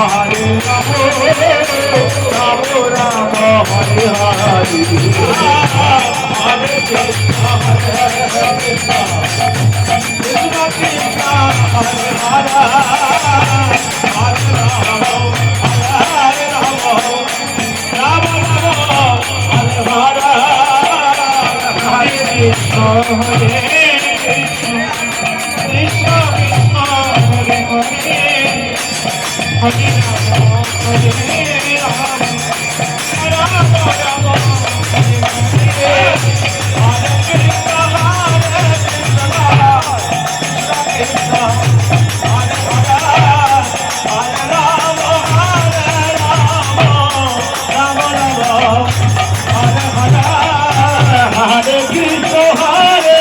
Hare Ramo, Ramo Ramo, Hare Hare, Hare Krishna, Hare Krishna, Krishna Krishna, Hare Hare, Hare Ramo, Hare Ramo, Ramo Ramo, Hare Hare, Hare Krishna, Hare Krishna, Krishna Krishna, Hare Hare, Hare Ramo, Hare Ramo, Ramo Ramo, Hare Hare, Hare Krishna, Hare Krishna, Krishna Krishna, Hare Hare, Hare Ramo, Hare Ramo, Ramo Ramo, Hare Hare,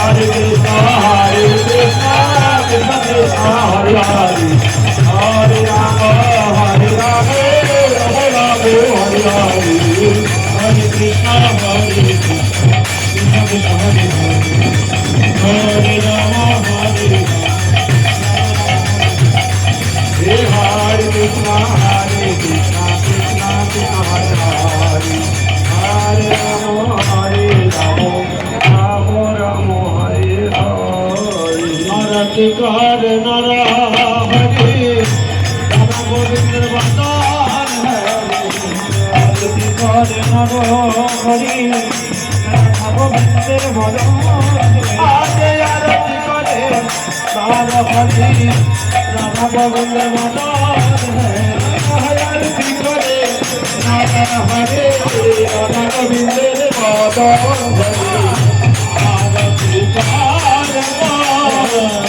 Hare Krishna, Hare Krishna, Krishna Krishna, Hare Hare, Hare Ramo, Hare Ramo, Ramo Ramo, Hare Hare, Hare Krishna, Hare Krishna, Krishna Krishna, Hare Hare, Hari Hare Krishna, Hare Krishna, Krishna Krishna, Hare Hare, Hare Rama, Hare Rama, Rama Rama, Hare Hare, Hare Krishna, Hare Krishna, Krishna Krishna, Hare Hare, Hare Rama, Hare Rama, Hare Krishna, Hare Krishna, Krishna Krishna, Hare Hare, Hare Rama, Hare Rama, Rama Rama, Hare Hare, Arati Kar Nara Hare, Rama Govind Vardhan Hare, Arati Kar Nara Hare, Rama Govind Vardhan Hare, Arati Kare Nara Hare, Rama Govind Vardhan Hare, Arati Kare Nara Hare, Rama Govind Vardhan Hare, Arati Kar Hare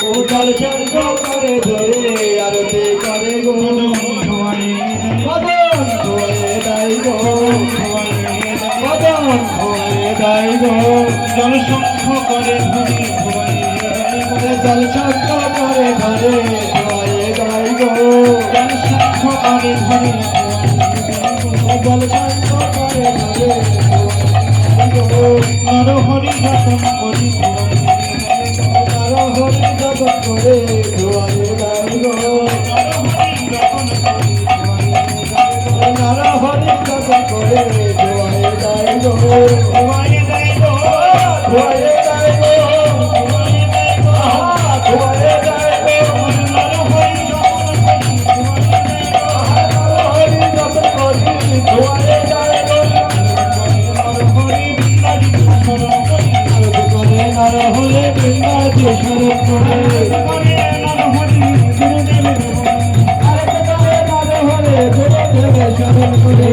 ও জল ছন্দ করে ধরে আরতি করে গো মদন ধরে দাই গো মদন ধরে দাই গো জল শঙ্খ করে ধরি জল ছন্দ করে ধরে ধরে দাই গো জল শঙ্খ করে ধরি জল ছন্দ করে ধরে নরহরি যতন করি হরি জগৎ করে ধোয়ারে দাই গো নারা হরি জগৎ করে ধোয়ারে দাই গো ধোয়ারে দাই গো ধোয়ারে দাই গো ধোয়ারে দাই গো হরি জগৎ করি ধোয়ারে দাই গো নারা হলে বৃন্দাজি স্বরূপ করে শরণ করে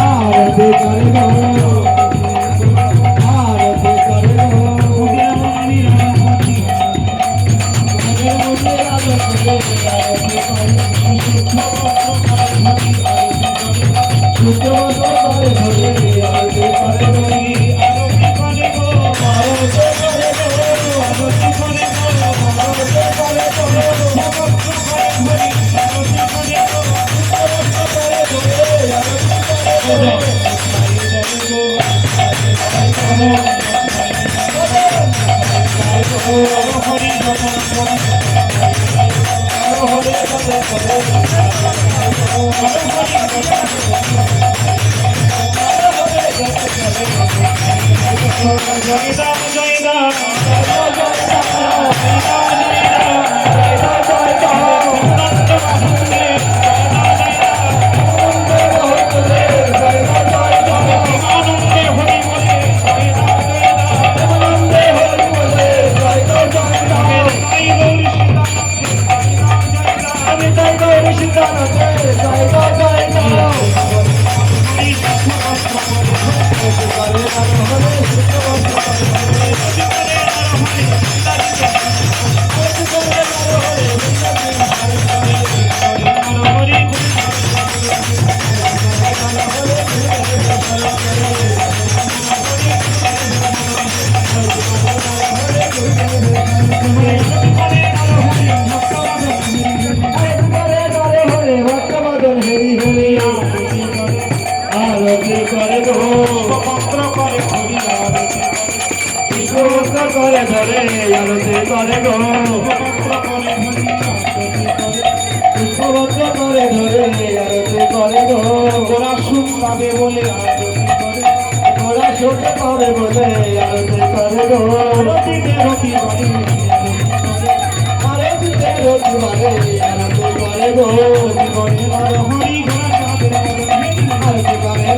আরতি করে গো আরতি করে গো আরতি করে গো পত্র করে ধরি করে ধরে আরতি করে গো পুষ্পবদ্ধ করে ধরে আরতি করে গো ওরা সুখ পাবে বলে ওরা সুখ পাবে বলে আরতি করে গো রতিতে রতি বাড়ি আরতিতে রতি বারে আরতি করে গো হরি ঘোড়া কাদের আরতি করে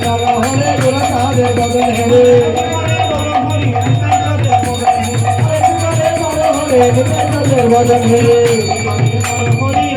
হরে গোরা কাদের বদন হেরে হরি হরে বদন হেরে হরি